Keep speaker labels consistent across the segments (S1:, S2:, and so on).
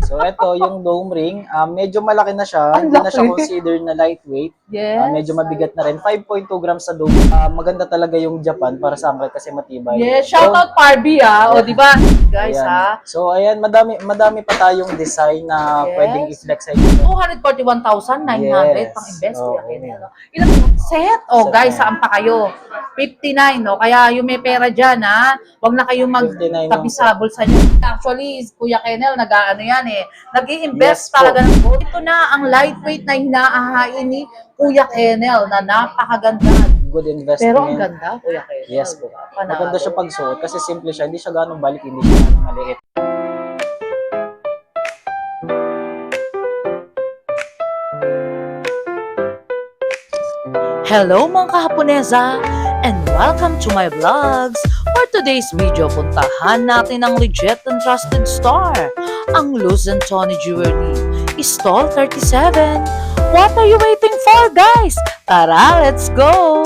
S1: So, ito yung dome ring. Medyo malaki na siya.
S2: Ang
S1: Hindi na siya
S2: laki.
S1: considered na lightweight.
S2: Yes.
S1: Medyo mabigat na rin. 5.2 grams sa dome. Maganda talaga yung Japan para sa akin kasi matibay.
S2: Yes, shout out Barbie O, di ba? Guys,
S1: Ayan. So, ayan, madami pa tayong design na
S2: Yes.
S1: pwedeng i-flex sa inyo.
S2: 241,900
S1: Yes.
S2: pang invest
S1: Oo.
S2: Kuya Kenel. Ilang set?
S1: Set
S2: Guys,
S1: na.
S2: saan pa kayo? 59, no? Kaya yung may pera dyan, Huwag na kayong
S1: 59
S2: magtabi
S1: yung
S2: sa bulsa nyo. Actually, Kuya Kenel, nag-ano yan nag-i-invest
S1: Yes po.
S2: talaga ng gold. Ito na ang lightweight na hinaahain ni Kuya Kenel na napakaganda.
S1: Good investment.
S2: Pero ang ganda, Kuya Kenel.
S1: Yes po.
S2: Panalo.
S1: Maganda siya pagsuot kasi simple siya. Hindi siya ganong balik, hindi siya ganong maliit.
S2: Hello mga kahaponesa and welcome to my vlogs. For today's video, puntahan natin ang legit and trusted store, ang Luz and Tony Jewelry, Stall 37. What are you waiting for, guys? Tara, let's go!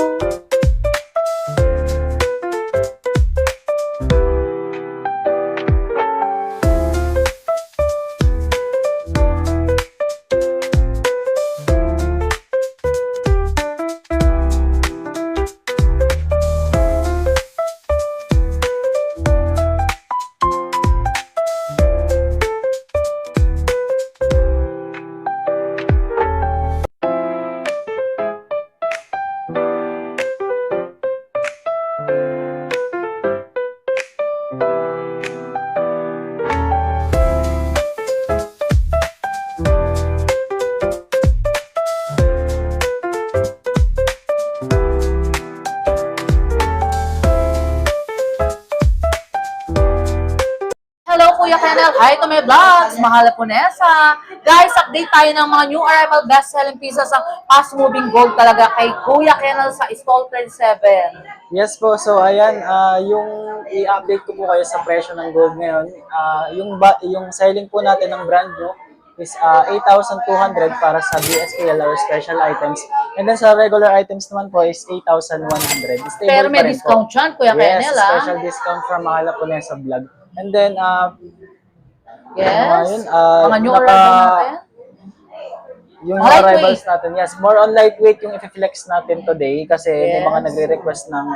S2: Hello, Kuya Kenel. Hi to my vlogs. Mahal po Nessa. Guys, update tayo ng mga new arrival best-selling pieces ng fast-moving gold talaga kay Kuya Kenel sa Stall 37.
S1: Yes po. So, ayan, yung i-update ko po kayo sa presyo ng gold ngayon. Yung selling po natin ng brand new is 8,200 para sa BSPL or special items. And then sa regular items naman po is 8,100. Stable
S2: Pero may
S1: pa rin
S2: discount
S1: po.
S2: yan, Kuya
S1: Yes,
S2: Kenel,
S1: special discount from Mahala po sa vlog. And then,
S2: Yes.
S1: yun,
S2: Mga new arrival natin.
S1: yung
S2: Lightweight.
S1: arrivals natin, yes, more on lightweight yung i-flex natin today kasi may mga
S2: Yes.
S1: nagre-request ng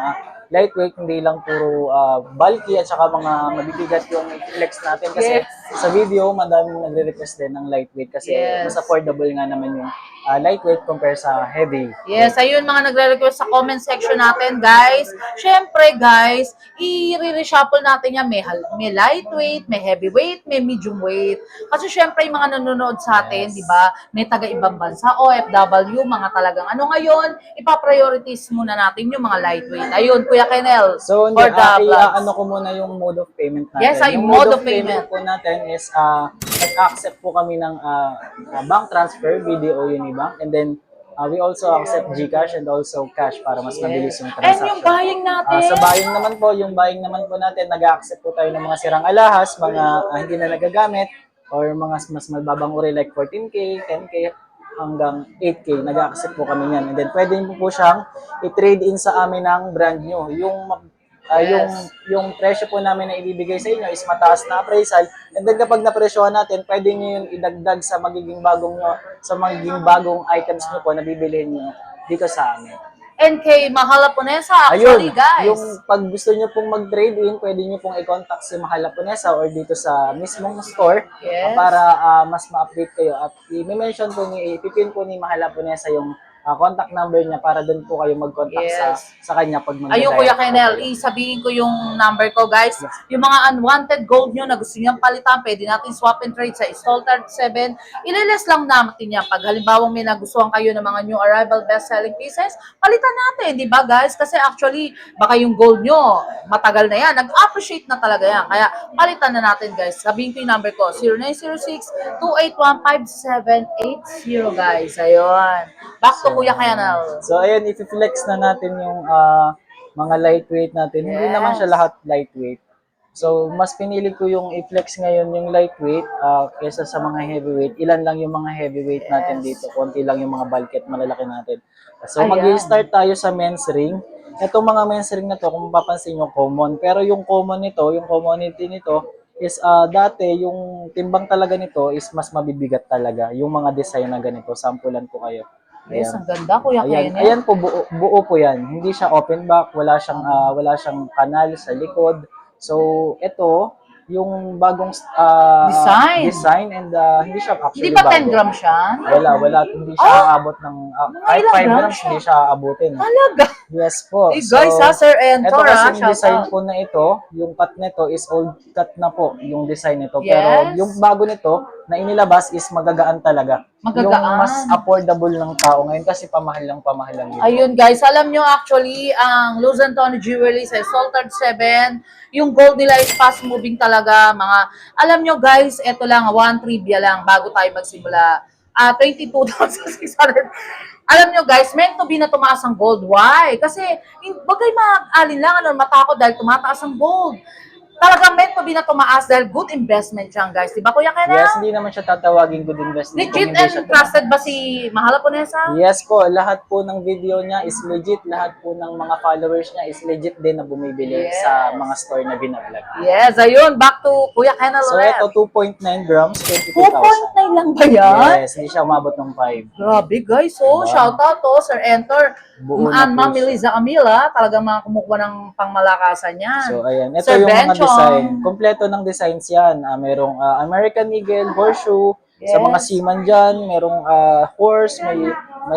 S1: lightweight, hindi lang puro bulky at saka mga mabibigat yung i-flex natin kasi
S2: Yes.
S1: sa video, madaming nagre-request din ng lightweight kasi
S2: Yes.
S1: mas affordable nga naman yung lightweight compare sa heavy.
S2: Yes, ayun mga nagre-request sa comment section natin, guys. Syempre, guys, i-reshuffle natin yan. May lightweight, may heavyweight, may medium weight. Kasi syempre, yung mga nanonood sa atin,
S1: Yes.
S2: di ba, may taga-ibang bansa, OFW, mga talagang ano ngayon, ipa-priorities muna natin yung mga lightweight. Ayun, Kuya Kenel,
S1: So,
S2: for the vlogs.
S1: ano ko muna yung mode of payment natin.
S2: Yes,
S1: yung
S2: mode of payment
S1: po natin is nag-accept po kami ng bank transfer, BDO Unibank, and then we also accept GCash and also cash para mas mabilis yung
S2: And
S1: transaction.
S2: yung buying natin,
S1: Sa buying naman po natin, nag-accept po tayo ng mga sirang alahas, mga hindi na nagagamit, or mga mas mababang uri like 14K, 10K, hanggang 8K, nag-accept po kami niyan. And then pwede po siyang i-trade in sa amin ng brand new. Yung presyo po namin na ibibigay sa inyo is mataas na appraisal. And then kapag napresyohan natin, pwede niyo yung idagdag sa magiging bagong items niyo po na bibilihin niyo dito sa amin.
S2: and kay Mahal Ponesa, actually,
S1: Ayun,
S2: guys.
S1: yung pag gusto niyo pong mag-trade in, pwede niyo pong i-contact si Mahal Ponesa or dito sa mismong store
S2: Yes.
S1: para mas ma-update kayo. At i-mention po ipipin po ni Mahal Ponesa yung contact number niya para doon po kayo mag-contact
S2: Yes.
S1: sa kanya pag
S2: Ayun, Kuya Kenel, isabihin ko yung number ko, guys. Yung mga unwanted gold nyo na gusto nyo palitan, pwede natin swap and trade sa Stall 37. Ililes lang natin yan. Pag halimbawa may nagustuhan kayo ng mga new arrival best-selling pieces, palitan natin, di ba, guys? Kasi actually, baka yung gold nyo, matagal na yan. Nag-appreciate na talaga yan. Kaya palitan na natin, guys. Sabihin ko yung number ko, 0906-281-5780, guys. Ayun. Back to Kuya Kenel.
S1: So, ayun, i-flex na natin yung mga lightweight natin. Hindi naman siya lahat lightweight. So, mas pinili ko yung i-flex ngayon yung lightweight kaysa sa mga heavyweight. Ilan lang yung mga heavyweight natin dito. Konti lang yung mga bulky at malalaki natin. So,
S2: Ayan.
S1: mag-start tayo sa men's ring. Itong mga men's ring na to, kung mapapansin nyo, common. Pero yung common nito, yung commonality nito, is dati yung timbang talaga nito is mas mabibigat talaga. Yung mga design na ganito, sampulan ko kayo.
S2: Yes,
S1: Ayan.
S2: ang ganda, Kuya
S1: Ayan,
S2: Kenneth.
S1: ayan po buo po 'yan. Hindi siya open back, wala siyang kanal sa likod. So, ito yung bagong
S2: Design.
S1: and hindi siya
S2: Hindi
S1: actually
S2: ba 10
S1: bago.
S2: grams siya?
S1: Wala, hindi siya aabot ng
S2: Mga
S1: kahit
S2: ilang
S1: 5
S2: grams
S1: grams
S2: siya?
S1: hindi siya aabutin.
S2: Talaga.
S1: Yes po.
S2: Eh guys, Sir Entor,
S1: ito kasing
S2: shout
S1: design
S2: out.
S1: po na ito, yung cut nito is old cut na po, yung design nito.
S2: Yes.
S1: Pero yung bago nito na inilabas is magagaan talaga. Yung
S2: Magagaan.
S1: mas affordable ng tao ngayon kasi pamahal lang yun.
S2: Ayun guys, alam nyo actually, ang Luz Antonio Jewelry sa Salted 7, yung gold nila is fast moving talaga. Alam nyo guys, eto lang, one trivia lang bago tayo magsimula. 22,600. Alam nyo guys, meant to be na tumaas ang gold. Why? Kasi, wag kayo mag-alinlangan o matakot dahil tumataas ang gold. Talagang meant to be na tumaas dahil good investment siya guys. Diba Kuya Kenneth?
S1: Yes, hindi naman siya tatawaging good investment.
S2: Legit
S1: kung hindi
S2: and
S1: siya
S2: trusted ba si Mahala Ponesa?
S1: Yes po, lahat po ng video niya is legit. Lahat po ng mga followers niya is legit din na bumibili
S2: Yes.
S1: sa mga store na binablog.
S2: Yes, ayun. Back to Kuya Kenneth
S1: So
S2: ulit.
S1: ito 2.9 grams,
S2: 2.9
S1: 22,000.
S2: lang ba yan?
S1: Yes, hindi siya umabot ng 5.
S2: Grabe guys,
S1: Diba?
S2: oh, shout out to Sir Enter.
S1: Buo na po
S2: Ma'am
S1: siya.
S2: Eliza Camila, talagang mga kumukuha ng pangmalakasan niyan.
S1: So ayan, ito
S2: Sir
S1: yung mga
S2: Benchon.
S1: design. Kompleto ng designs yan. Merong American Eagle, horseshoe, sa mga
S2: Yes.
S1: seaman dyan, merong horse, may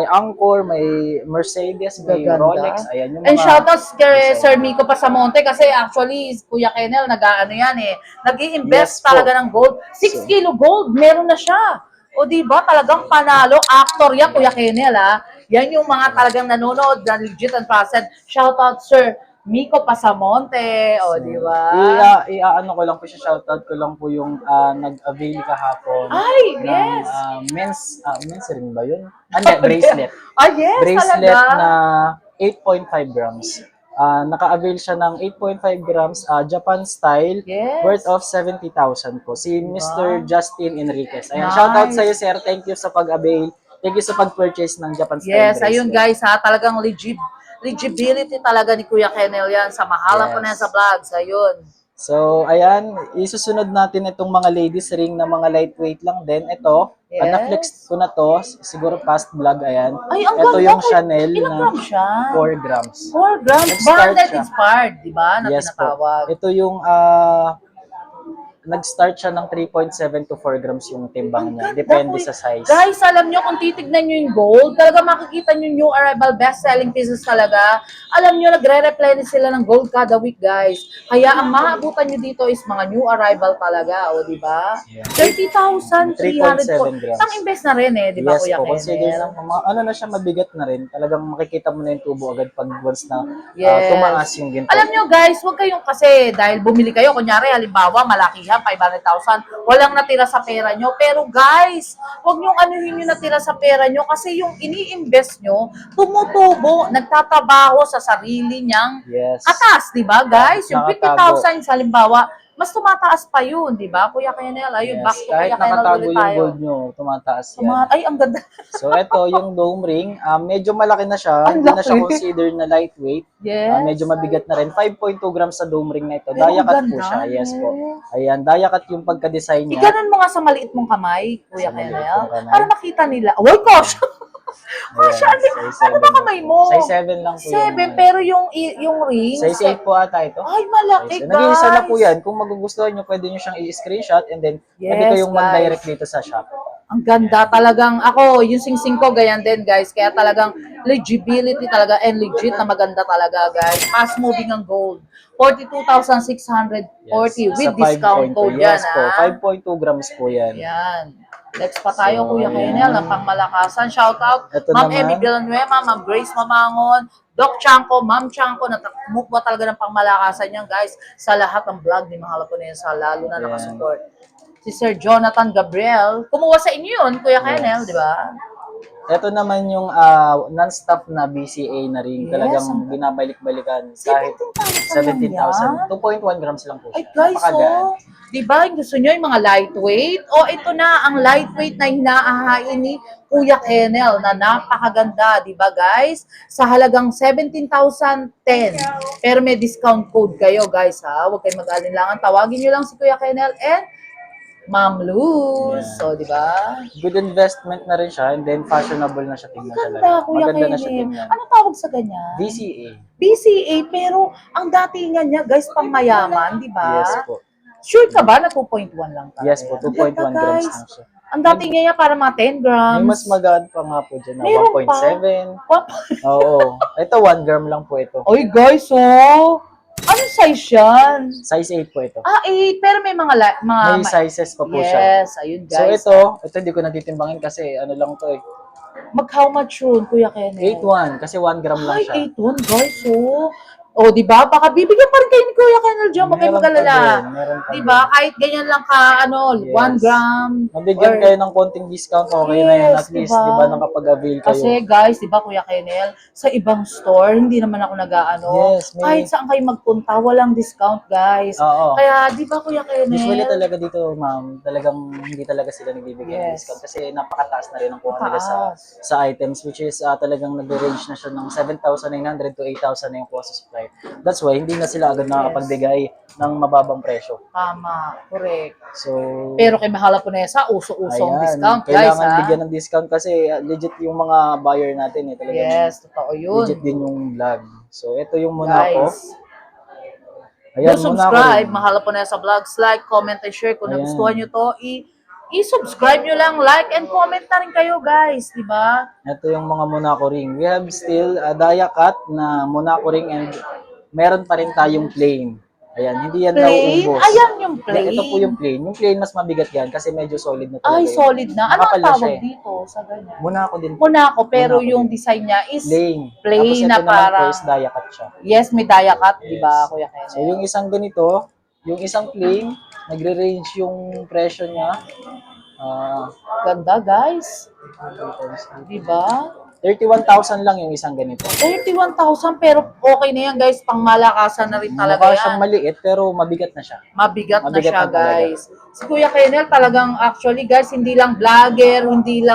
S1: Angkor, may Mercedes, may
S2: Gaganda.
S1: Rolex. Ayan yung mga
S2: And shoutouts kay
S1: design.
S2: Sir Miko Pasamonte kasi actually Kuya Kenel nag-aano yan
S1: Yes
S2: nag-i-invest
S1: po.
S2: talaga ng gold. 6 kilo gold, meron na siya. O di ba talagang panalo, actor yan Kuya Kenel Yan yung mga talagang nanonood na legit and trusted. Shoutout Sir Miko Pasamonte, o di ba?
S1: Iaano ko lang po siya, shoutout ko lang po yung nag-avail kahapon
S2: Ay,
S1: ng
S2: yes.
S1: men's ring ba yun? Hindi, bracelet.
S2: Yes,
S1: Bracelet
S2: talaga.
S1: na 8.5 grams. Naka-avail siya ng 8.5 grams Japan style
S2: Yes.
S1: worth of 70,000 po. Si Mr. Justin Enriquez. Ayan,
S2: Nice.
S1: shoutout sa iyo sir. Thank you sa pag-avail. Thank you sa pag-purchase ng Japan style
S2: Yes,
S1: bracelet.
S2: ayun guys talagang legibility talaga ni Kuya Kenel yan sa Mahala
S1: Yes.
S2: Ponesa Vlogs. Ayun.
S1: So, ayan, isusunod natin itong mga ladies ring na mga lightweight lang din. Ito,
S2: Yes.
S1: na-flex ko na to, siguro past vlog, ayan.
S2: Ay, ang
S1: Ito
S2: ganda.
S1: yung Chanel
S2: Ilang
S1: na
S2: grams siya?
S1: 4 grams.
S2: 4 grams.
S1: Nag-start
S2: Branded
S1: siya.
S2: inspired, di ba? Na
S1: Yes po.
S2: tinatawag.
S1: Ito yung nag-start siya ng 3.7 to 4 grams yung timbang niya. Depende sa size.
S2: Guys, alam nyo, kung titignan nyo yung gold, talaga makikita nyo new arrival best-selling pieces talaga. Alam nyo, nagre-replenish sila ng gold kada week, guys. Kaya ang maabutan nyo dito is mga new arrival talaga, o di ba?
S1: Yeah.
S2: 30,300
S1: 3.7 grams.
S2: Isang invest na rin di ba,
S1: Yes
S2: Kuya
S1: po, consider
S2: Kenel?
S1: na siya, mabigat na rin. Talagang makikita mo na yung tubo agad pag once na
S2: Yes.
S1: tumaas yung ginto.
S2: Alam nyo guys, huwag kayong kasi dahil bumili kayo, kunyari halimbawa malaki yan, 500,000, walang natira sa pera nyo. Pero guys, huwag nyong anuhin yung natira sa pera nyo kasi yung ini-invest nyo, tumutubo, nagtatabaho sa sarili niyang
S1: Yes.
S2: atas, di ba guys? Yung
S1: Nakatago.
S2: 50,000 sa halimbawa, mas tumataas pa yun, di ba? Kuya Kenel, ayun,
S1: Yes.
S2: back to
S1: Kahit
S2: Kuya Kenel
S1: nakatago
S2: ulit
S1: yung
S2: tayo.
S1: gold nyo, tumataas yan.
S2: Ay, ang ganda.
S1: So, ito yung dome ring. Medyo malaki na siya.
S2: Ang
S1: Hindi na siya
S2: laki.
S1: considered na lightweight.
S2: Yes.
S1: Medyo mabigat na rin. 5.2 grams sa dome ring na ito.
S2: Pero
S1: Dayakat
S2: ang
S1: po
S2: ganda,
S1: siya. Yes po.
S2: yes.
S1: Ayan, dayakat yung pagka-design niya.
S2: Iganon mo nga sa maliit mong kamay, Kuya
S1: Sa maliit
S2: Kenel,
S1: kong kamay.
S2: para makita nila. Uy, gosh! Gosh,
S1: Ayan, size
S2: ano
S1: 7
S2: ba kamay mo?
S1: Size 7 lang po
S2: 7,
S1: yung
S2: pero yung ring,
S1: size 8 po ata ito.
S2: ay, malaki,
S1: Size 8.
S2: guys.
S1: Nag-iisa na po yan. Kung magugustuhan nyo, pwede nyo siyang i-screenshot and then pwede
S2: Yes,
S1: kayong mag-direct dito sa shop.
S2: Ang ganda talagang, ako, yung singsing ko, ganyan din, guys. Kaya talagang legibility talaga and legit na maganda talaga, guys. Fast moving ang gold. 42,640 with
S1: Sa
S2: discount
S1: 5.2.
S2: code
S1: Yes
S2: yan,
S1: po,
S2: ha?
S1: 5.2 grams po yan.
S2: Yan. Next pa tayo,
S1: So,
S2: Kuya
S1: ayan.
S2: Kenel, ng pangmalakasan. Shout out,
S1: Ito
S2: Ma'am
S1: naman.
S2: Emmy Villanueva, Ma'am Grace Mamangon, Doc Chanko, Ma'am Chanko, natakmukwa talaga ng pangmalakasan niyan, guys, sa lahat ng vlog ni Mahal Ponesa, lalo na
S1: Ayan.
S2: nakasupport. Si Sir Jonathan Gabriel, kumuha sa inyo yun, Kuya Kenel, di ba?
S1: Ito naman yung non-stop na BCA na rin.
S2: Yes,
S1: Talagang binabalik-balikan kahit
S2: 17,000
S1: 17,000. 2.1 grams lang po
S2: Ay
S1: siya.
S2: guys,
S1: Napakagaan.
S2: oh, di ba gusto nyo yung mga lightweight? O ito na ang lightweight na hinaahain ni Kuya Kenel na napakaganda, di ba guys? Sa halagang 17,010. Pero may discount code kayo guys ha. Huwag kayong mag-alinlangan. Tawagin nyo lang si Kuya Kenel and Ma'am Luz.
S1: Yeah.
S2: So, di ba?
S1: Good investment na rin siya and then fashionable na siya tingnan
S2: Ganda,
S1: talaga.
S2: Kuya
S1: Maganda na siya
S2: Kenel.
S1: tingnan.
S2: Ano tawag sa ganyan?
S1: BCA.
S2: BCA, pero ang datingan niya, guys, pang mayaman, di ba?
S1: Yes po.
S2: Sure ka ba na 2.1 lang talaga?
S1: Yes po,
S2: yan?
S1: 2.1
S2: Ganda,
S1: grams
S2: guys.
S1: lang siya.
S2: Ang datingan niya para mga 10 grams.
S1: May mas magaan pa nga po dyan na
S2: Meron pa?
S1: 1.7. Oo. Ito 1 gram lang po ito.
S2: Oy, guys, oh. Anong size yan?
S1: Size 8 po ito.
S2: 8, pero may mga...
S1: May sizes pa po siya.
S2: Yes, ayun,
S1: So
S2: guys.
S1: ito hindi ko natitimbangin kasi ano lang to eh.
S2: How much yun, Kuya Kenneth?
S1: 8.1 kasi 1 gram lang
S2: Ay,
S1: siya.
S2: 8.1, guys, oh. O, di ba? Baka bibigyan pa rin kayo ni Kuya Kennel dyan. Huwag kayong
S1: Meron pa
S2: mag-alala.
S1: din, meron pa
S2: Di
S1: din.
S2: ba? Kahit ganyan lang ka, 1
S1: Yes.
S2: gram.
S1: Mabigyan
S2: or-
S1: kayo ng konting discount, okay na yan.
S2: Yes,
S1: At least,
S2: diba?
S1: di ba, nakapag-avail kayo.
S2: Kasi guys, di ba Kuya Kennel, sa ibang store, hindi naman ako nag-aano.
S1: Yes, may-
S2: Kahit saan kayo magpunta, walang discount guys.
S1: Oo.
S2: Kaya di ba Kuya Kennel?
S1: Usually talaga dito, ma'am, talagang hindi talaga sila nagbibigay ng
S2: Yes.
S1: discount kasi napakataas na rin ang kuha nila
S2: Mataas.
S1: sa items which is talagang nag-range na siya ng 7,900 to 8,000 na yung kuha sa supply. That's why hindi na sila agad nakakapagbigay ng mababang presyo.
S2: Tama, correct.
S1: So,
S2: Pero kay Mahala Punesa, uso-uso ang
S1: ayan,
S2: discount guys
S1: kailangan
S2: ha.
S1: bigyan ng discount kasi legit yung mga buyer natin eh. Talagang
S2: Yes, totoo yun.
S1: legit din yung vlog. So, ito yung Monaco.
S2: Guys,
S1: Ayan,
S2: do
S1: Monaco
S2: subscribe,
S1: rin.
S2: Mahala Punesa Vlogs, like, comment, and share. Kung
S1: Ayan.
S2: nagustuhan nyo to, i-subscribe nyo lang, like, and comment na rin kayo guys, di ba?
S1: Ito yung mga Monaco ring. We have still a dia cut na Monaco ring and meron pa rin tayong plain. Ayan, hindi yan
S2: Plain?
S1: nauubos.
S2: Ayan yung plain.
S1: Ito po yung plain. Yung plain mas mabigat yan kasi medyo solid na talaga.
S2: Ay,
S1: yun.
S2: solid na. Ano ang
S1: Makapal na siya
S2: tawag
S1: eh.
S2: dito sa ganyan?
S1: Monaco din.
S2: Monaco, pero
S1: Monaco
S2: yung
S1: din.
S2: design niya is
S1: Plain.
S2: plain
S1: Tapos ito
S2: na
S1: naman
S2: parang-
S1: po is dia cut siya.
S2: yes, may dia cut, di ba,
S1: Yes.
S2: Kuya Kenneth?
S1: So yung isang ganito, yung isang plain, nagre-range yung presyo niya.
S2: Ganda, guys. Di ba?
S1: 31,000 lang yung isang ganito.
S2: 31,000 pero okay na yan, guys. Pang malakasan na rin talaga
S1: Mukha
S2: yan.
S1: siyang maliit pero mabigat na siya.
S2: Mabigat na
S1: Mabigat
S2: siya,
S1: na talaga.
S2: guys. Si Kuya Kennel talagang actually, guys, hindi lang vlogger, hindi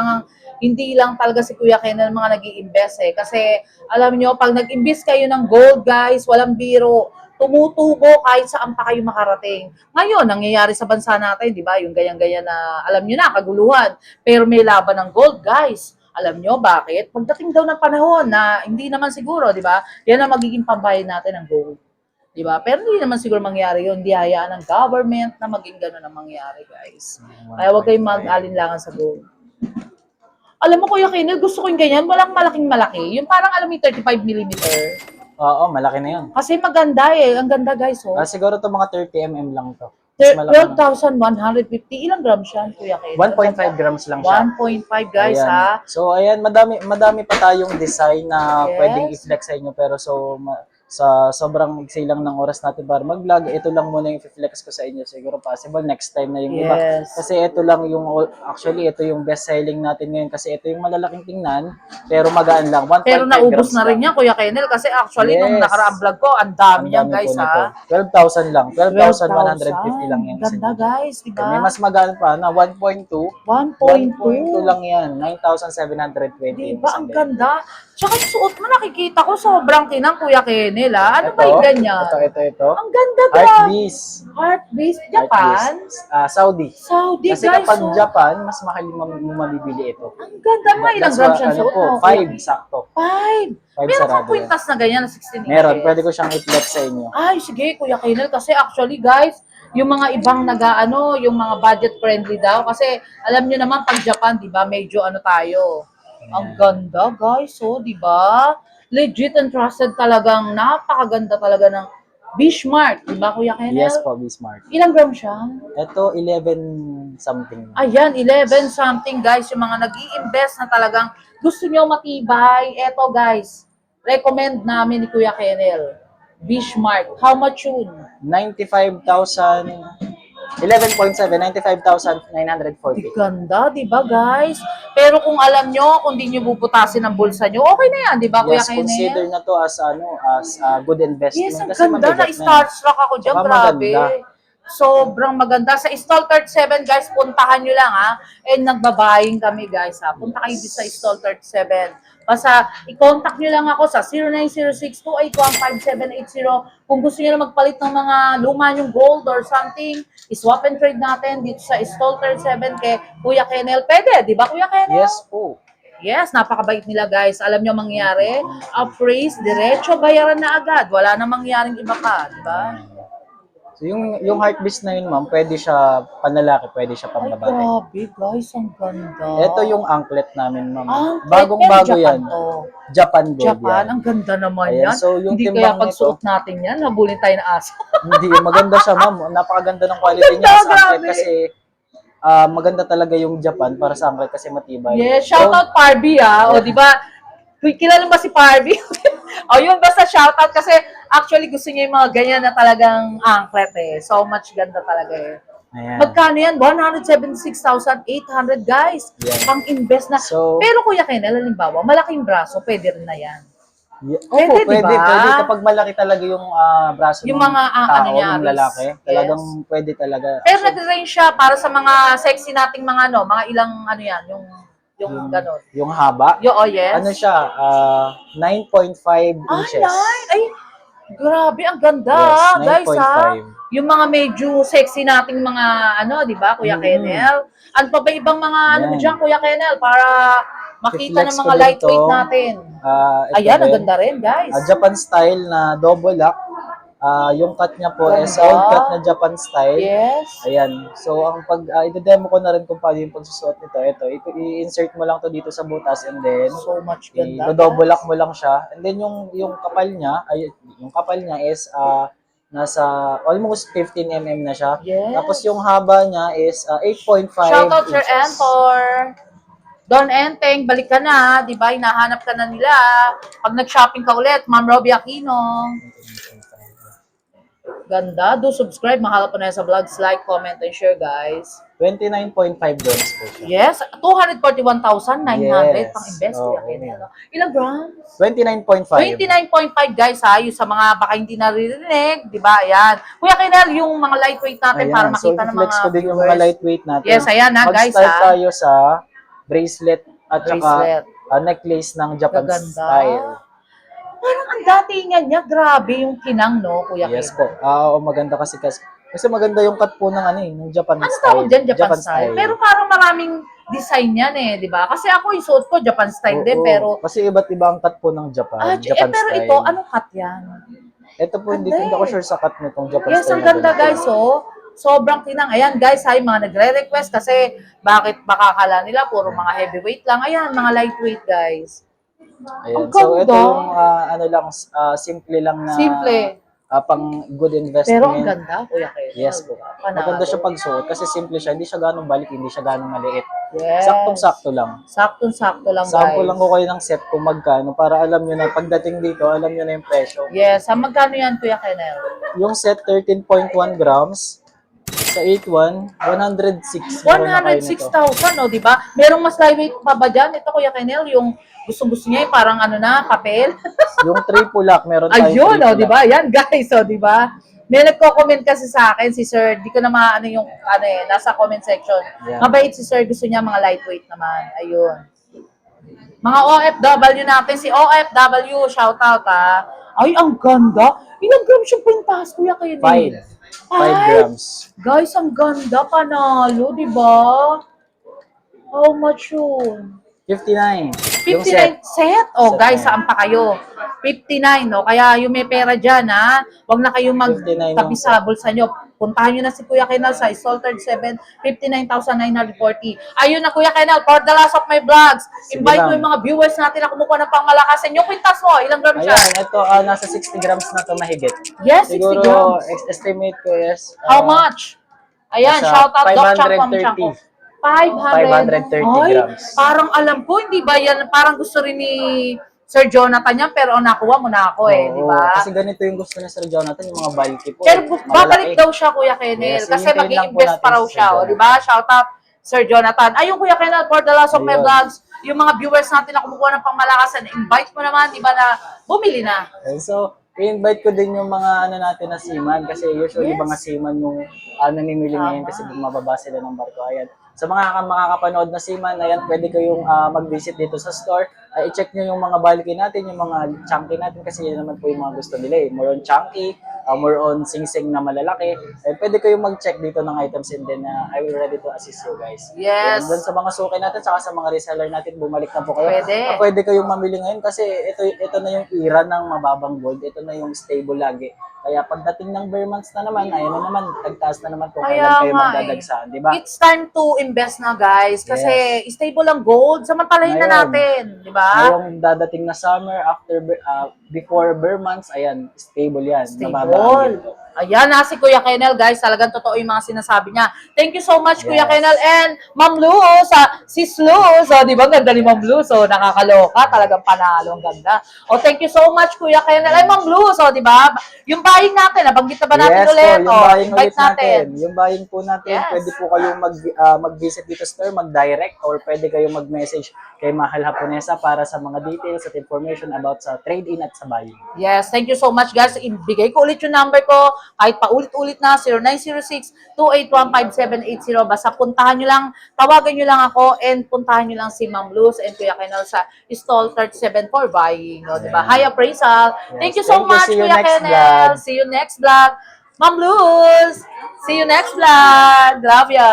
S2: lang talaga si Kuya Kennel mga nag-i-invest eh. Kasi alam nyo, pag nag-invest kayo ng gold, guys, walang biro, tumutubo kahit saan pa kayo makarating. Ngayon, nangyayari sa bansa natin, di ba? Yung ganyan-ganyan na, alam nyo na, kaguluhan. Pero may laban ng gold, guys. Alam nyo bakit? Pagdating daw ng panahon na hindi naman siguro, di ba? Yan ang magiging pambayad natin ng gold. Di ba? Pero hindi naman siguro mangyari yun. Hindi hayaan ng government na maging gano'n ang mangyari, guys. Kaya huwag kayong mag-alinlangan sa gold. Alam mo, Kuya Kennel, gusto ko yung ganyan. Walang malaking malaki. Yung parang, alam mo, yung 35mm.
S1: Oo, malaki na yun.
S2: Kasi maganda eh. Ang ganda, guys. Oh.
S1: Siguro to mga 30 mm lang to. Mas malaki na.
S2: 12,150. Ilang grams yan, Kuya Kennel?
S1: 1.5 grams lang siya.
S2: 1.5, guys,
S1: Ayan.
S2: ha?
S1: So ayan, madami pa tayong design na
S2: Yes.
S1: pwedeng i-flex sa inyo pero sa sobrang iksi lang ng oras natin para mag-vlog, ito lang muna yung i-flex ko sa inyo. Siguro possible next time na yung iba.
S2: Yes.
S1: Kasi ito lang yung, actually ito yung best selling natin ngayon kasi ito yung malalaking tingnan pero magaan lang. 1.5
S2: Pero naubos
S1: grams
S2: na rin
S1: lang.
S2: yan, Kuya Kennel. Kasi actually, nung
S1: Yes.
S2: nakaraang vlog ko, ang dami
S1: Ang
S2: yan,
S1: dami
S2: guys,
S1: po nito.
S2: ha?
S1: 12,000 lang. 12,150 lang yan.
S2: Ganda, guys, di ba?
S1: May mas magaan pa na 1.2.
S2: 1.2.
S1: lang yan. 9,720.
S2: Di
S1: yung
S2: ba? Ang
S1: isang ganyan.
S2: ganda. Tsaka yung suot mo, nakikita ko, sobrang kinang, Kuya Kennel, ha? Ano ba yung ganyan?
S1: Ito.
S2: Ang ganda,
S1: Art
S2: guys.
S1: Beast.
S2: Heart Beast.
S1: Art
S2: Japan?
S1: Beast. Saudi.
S2: Saudi,
S1: Kasi
S2: guys.
S1: kapag
S2: oh.
S1: Japan, mas mahal mo mabibili ito.
S2: Ang ganda nga. Ilang
S1: That's
S2: grams
S1: why,
S2: siya suot
S1: po,
S2: mo?
S1: 5 sakto.
S2: 5.
S1: 5
S2: Meron
S1: sarado
S2: kang
S1: yan.
S2: kwintas na ganyan na 16 inches.
S1: Meron, pwede ko siyang i-flex sa inyo.
S2: Ay, sige, Kuya Kennel. Kasi actually, guys, yung mga ibang yung mga budget friendly daw. Kasi alam nyo naman, pag Japan, di ba, medyo ano tayo. Ang ganda, guys. So, di ba? Legit and trusted talagang napakaganda talaga ng Bismarck. Di ba, Kuya Kennel?
S1: Yes po, Bismarck.
S2: Ilang grams siya?
S1: Ito, 11 something.
S2: Ayan, 11 something, guys. Yung mga nag-i-invest na talagang gusto nyo matibay. Eto, guys. Recommend namin ni Kuya Kennel. Bismarck. How much yun?
S1: 95,000 11.7, 95,940.
S2: Ganda, di ba guys? Pero kung alam nyo, kung di nyo bubutasin ang bulsa nyo, okay na yan, di ba Kuya
S1: Yes, consider
S2: Kenneth?
S1: na to as good investment
S2: Yes, ang
S1: kasi
S2: ganda na
S1: mabigat na.
S2: starstruck ako dyan,
S1: Saka
S2: grabe.
S1: maganda.
S2: Sobrang maganda. Sa Stall 37 guys, puntahan nyo lang ha. And nagbabaying kami guys ha. Punta kayo dito sa Stall 37. Basta i-contact nyo lang ako sa 0906-281-5780. Kung gusto nyo na magpalit ng mga luma yung gold or something, i-swap and trade natin dito sa Stall 37 kay Kuya Kennel. Pwede, di ba Kuya Kennel?
S1: Yes po.
S2: Yes, napakabait nila guys. Alam nyo mangyari, appraise, diretso bayaran na agad. Wala na mangyaring iba pa, di ba?
S1: So yung heart beast na yun, ma'am, pwede siya panlalaki, pwede siya
S2: Ay,
S1: pambabae.
S2: grabe guys, ang ganda.
S1: Ito yung anklet namin, ma'am.
S2: Anklet,
S1: Bagong-bago
S2: pero
S1: yan.
S2: Japan to.
S1: Japan gold
S2: Japan,
S1: yan.
S2: ang ganda naman
S1: Ayan,
S2: yan.
S1: so yung
S2: Hindi
S1: timbang
S2: kaya pag suot natin yan, habulin tayo na asa.
S1: Hindi, maganda siya, ma'am. Napakaganda ng quality
S2: Ang
S1: niya
S2: ganda,
S1: sa anklet
S2: grabe.
S1: kasi maganda talaga yung Japan para sa anklet kasi matibay.
S2: Yes, shout out Parby O, di ba? Kilala ba si Parby? O, yun, basta shout out kasi actually gusto niya yung mga ganyan na talagang anklet eh. So much ganda talaga eh.
S1: Ayan.
S2: Magkano yan? 176,800 guys.
S1: Yan.
S2: Pang-invest na.
S1: So-
S2: Pero Kuya Kennel, halimbawa, malaking braso, pwede rin na yan.
S1: Opo,
S2: Pwede,
S1: pwede,
S2: diba?
S1: pwede. Kapag malaki talaga yung braso
S2: Yung
S1: ng
S2: mga,
S1: tao,
S2: ano niya,
S1: ng lalaki,
S2: yes.
S1: talagang pwede talaga.
S2: Pero nag-range siya para sa mga sexy nating mga mga ilang ano yan, yung ganon.
S1: Yung haba,
S2: Oh yes.
S1: ano siya, 9.5
S2: Ay,
S1: inches.
S2: ay, grabe, ang ganda,
S1: Yes,
S2: guys, ha?
S1: 9.5.
S2: Yung mga medyo sexy nating mga, di ba, Kuya Kennel? Ano pa ba ibang mga,
S1: Yan.
S2: dyan, Kuya Kennel, para makita
S1: I-flex
S2: ng
S1: ko
S2: mga
S1: din
S2: lightweight
S1: to.
S2: natin?
S1: Ito
S2: Ayan, ang
S1: din.
S2: ganda rin, guys.
S1: Japan style na double lock. Yung cut niya po is
S2: Ganda.
S1: old cut na Japan style.
S2: Yes.
S1: Ayan. So, ang i-demo ko na rin kung paano yung pagsusuot nito. Ito, i-insert mo lang to dito sa butas and then
S2: So much ganda.
S1: i-double lock mo lang siya. And then yung kapal niya, yung kapal niya is nasa almost 15 mm na siya.
S2: Yes.
S1: Tapos yung haba niya is 8.5
S2: Shout out Sir
S1: inches.
S2: Entor. Don Enteng, balik ka na, di ba? Hinahanap ka na nila. Pag nag-shopping ka ulit, Ma'am Robbie Aquino. Ganda. Do subscribe. Mahal po na yan sa vlogs. Like, comment, and share, guys.
S1: 29.5 grams po siya.
S2: Yes. 241,900
S1: Yes.
S2: pang-invest.
S1: Oo.
S2: Kuya Kennel. Ilang grams?
S1: 29.5.
S2: 29.5 guys ha, yung sa mga baka hindi naririnig, di ba? Ayan. Kuya Kennel, yung mga lightweight natin
S1: Ayan.
S2: para makita ng
S1: i-flex
S2: mga
S1: ko din yung
S2: viewers.
S1: mga lightweight natin.
S2: Yes, ayan ha, guys
S1: Mag-start
S2: ha.
S1: tayo sa bracelet at
S2: Bracelet.
S1: saka necklace ng Japan
S2: Gaganda.
S1: style.
S2: Parang ang datingan niya, grabe yung kinang, no, Kuya
S1: Yes
S2: Kennel?
S1: po. Maganda kasi maganda yung cut po ng ng Japan
S2: Ano
S1: style.
S2: tawag dyan, Japan style? Pero parang maraming design yan eh, di ba? Kasi ako yung suot ko, Japan style din,
S1: Oo.
S2: pero...
S1: Kasi iba't iba ang cut po ng Japan. Japan
S2: pero
S1: style.
S2: ito, anong cut yan?
S1: Ito po, hindi
S2: Ganda
S1: ako
S2: eh.
S1: sure sa cut nitong Japan
S2: Yes,
S1: style.
S2: ang ganda guys, oh. Sobrang kinang. Ayan guys, hay mga nagre-request kasi bakit baka kala nila puro mga heavyweight lang. Ayan, mga lightweight guys.
S1: Ayan.
S2: Ang
S1: So, ito
S2: ganda.
S1: yung simple lang na
S2: Simple.
S1: pang good investment.
S2: Pero ang ganda, Kuya Kennel.
S1: Yes po.
S2: Panalo.
S1: Maganda siya pagsuot kasi simple siya. Hindi siya ganong balik, hindi siya ganong maliit.
S2: Yes.
S1: Saktong-sakto lang.
S2: Saktong-sakto lang
S1: Sample
S2: guys.
S1: lang ko kayo ng set kung magkano para alam nyo na pagdating dito, alam nyo na yung presyo.
S2: Yes, magkano yan Kuya Kennel?
S1: Yung set 13.1 grams sa 8.1, 106. meron na kayo nito.
S2: 106,000, di ba? Merong mas lightweight pa ba dyan? Ito Kuya Kennel, yung gusto-gusto niya, yung parang papel.
S1: Yung triple lock, meron tayong
S2: Ayun,
S1: triple
S2: di ba? Yan, guys, di ba? May nagko-comment kasi sa akin, si Sir, di ko na maano yung, nasa comment section.
S1: Yeah.
S2: Mabait si Sir, gusto niya mga lightweight naman. Ayun. Mga OFW natin, si OFW, shout out ha. Ay, ang ganda. Ilang grams yung pintas, Kuya Kennel?
S1: 5 grams.
S2: Guys, ang ganda, panalo, di ba? How much yun?
S1: 59. Yung
S2: 59
S1: set.
S2: set? Oh,
S1: Set
S2: guys,
S1: na.
S2: saan pa kayo? 59, no? Kaya yung may pera dyan, ha? Huwag na kayong
S1: 59
S2: magtabi
S1: yung
S2: sa
S1: set.
S2: bulsa nyo. Puntahan nyo na si Kuya Kennel sa Salted 7, 59,940. Ayun na, Kuya Kennel, for the last of my vlogs,
S1: Sige
S2: invite mo
S1: lang.
S2: yung mga viewers natin na kumukuha ng pangmalakasan. Yung kwintas mo, ilang grams siya?
S1: Ayan, ito nasa 60 grams na to mahigit.
S2: Yes, 60
S1: Siguro,
S2: grams.
S1: estimate ko is
S2: How much? Ayan,
S1: nasa
S2: shout out Doc Chang
S1: 530.
S2: 500.
S1: 530
S2: Ay,
S1: grams.
S2: parang alam ko, hindi ba yan, parang gusto rin ni Sir Jonathan yan, pero nakuha mo na ako eh,
S1: Oo,
S2: di ba?
S1: Kasi ganito yung gusto ni Sir Jonathan, yung mga bulky po.
S2: Pero babalik
S1: malalaki.
S2: daw siya, Kuya Kennel,
S1: Yes,
S2: kasi
S1: hihintayin lang po
S2: mag-i-invest
S1: natin
S2: pa raw
S1: si Sir
S2: siya, o, di ba? Shout out, Sir Jonathan. Ayun, Kuya Kennel, for the last of my
S1: Ayun.
S2: vlogs, yung mga viewers natin na kumukuha ng pangmalakasan, invite mo naman, di ba, na bumili na.
S1: And so, i-invite ko din yung mga natin na seaman kasi usually
S2: Yes.
S1: mga seaman yung namimili ngayon kasi mababa sila ng barko. Ayan. Sa mga makakapanood na seaman, ayan, pwede kayong mag-visit dito sa store. I-check nyo yung mga bulky natin, yung mga chunky natin kasi yan naman po yung mga gusto nila eh. More on chunky, more on sing-sing na malalaki. Pwede kayong mag-check dito ng items and then I will ready to assist you guys.
S2: Yes.
S1: Ayan, doon sa mga suki natin, saka sa mga reseller natin, bumalik na po kayo.
S2: Pwede.
S1: Pwede kayong mamili ngayon kasi ito na yung era ng mababang gold. Ito na yung stable lagi. Kaya pagdating ng bare months na naman, ayun na naman, tagtaas na naman kung
S2: Kaya
S1: kailan kayo
S2: nga
S1: magdadagsahan, di ba?
S2: It's time to invest na, guys, kasi stable ang gold, samantalahin na
S1: Ngayon.
S2: natin, di ba?
S1: Ngayong dadating na summer, before bare months, ayan, stable yan. Mababa ang
S2: Stable.
S1: ginto.
S2: Ayan na si Kuya Kennel, guys. Talagang totoo yung mga sinasabi niya. Thank you so much, Kuya
S1: Yes.
S2: Kennel. And Ma'am Luz, Sis Luz. Di ba? Ganda ni Ma'am Luz. Nakakaloka. Talagang panalo. Ang ganda. Thank you so much, Kuya Kennel. Ay, Ma'am Luz. Di ba? Yung buying natin, nabanggit na ba natin
S1: Yes
S2: ulit?
S1: po, yung buying
S2: Invite
S1: ulit natin. Yung buying po natin,
S2: Yes.
S1: pwede po kayong mag-visit dito sa store, mag-direct, or pwede kayong mag-message kay Mahal Haponesa para sa mga details at information about sa trade-in at sa buying.
S2: Yes, thank you so much, guys. Ibigay ko ulit yung number ko. Kahit paulit-ulit na, 0906-2815780. Basta puntahan nyo lang, tawagan nyo lang ako, and puntahan nyo lang si Ma'am Luz and Kuya Kennel sa stall 37 for buying. No, diba? Hi, appraisal. Thank you so
S1: Thank you.
S2: much,
S1: See you
S2: Kuya
S1: next
S2: Kennel.
S1: vlog.
S2: See you next vlog. Ma'am Luz, see you next vlog. Love ya.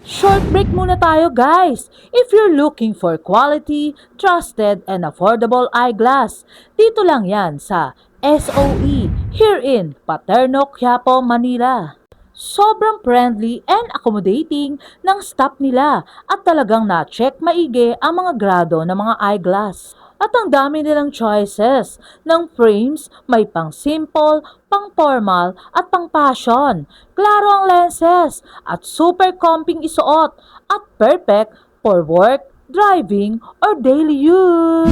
S3: Short break muna tayo, guys! If you're looking for quality, trusted, and affordable eyeglass, dito lang yan sa SOE here in Paterno, Quiapo, Manila. Sobrang friendly and accommodating ng staff nila at talagang na-check maigi ang mga grado ng mga eyeglass. At ang dami nilang choices ng frames, may pang simple, pang formal at pang fashion. Klaro ang lenses at super comping isuot at perfect for work, driving, or daily use.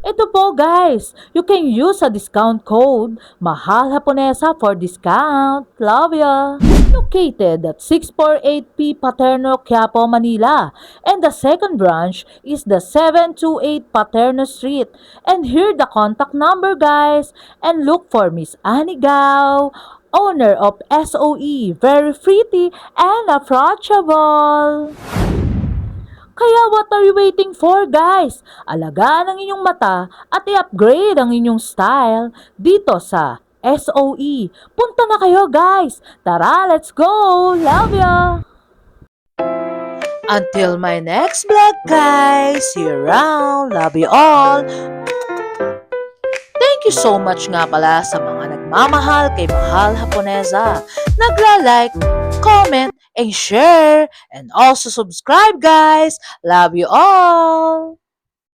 S3: Ito po, guys, you can use a discount code Mahal Haponesa for discount. Love ya! Located at 648P Paterno, Quiapo, Manila. And the second branch is the 728 Paterno Street. And here the contact number, guys. And look for Miss Annie Gao, owner of SOE. Very pretty and approachable. Kaya what are you waiting for, guys? Alagaan ang inyong mata at i-upgrade ang inyong style dito sa SOE. Punta na kayo, guys! Tara, let's go! Love ya! Until my next vlog, guys! See you around! Love you all! Thank you so much nga pala sa mga nagmamahal kay Mahal Haponesa. Nagla-like, comment, and share. And also subscribe, guys. Love you all.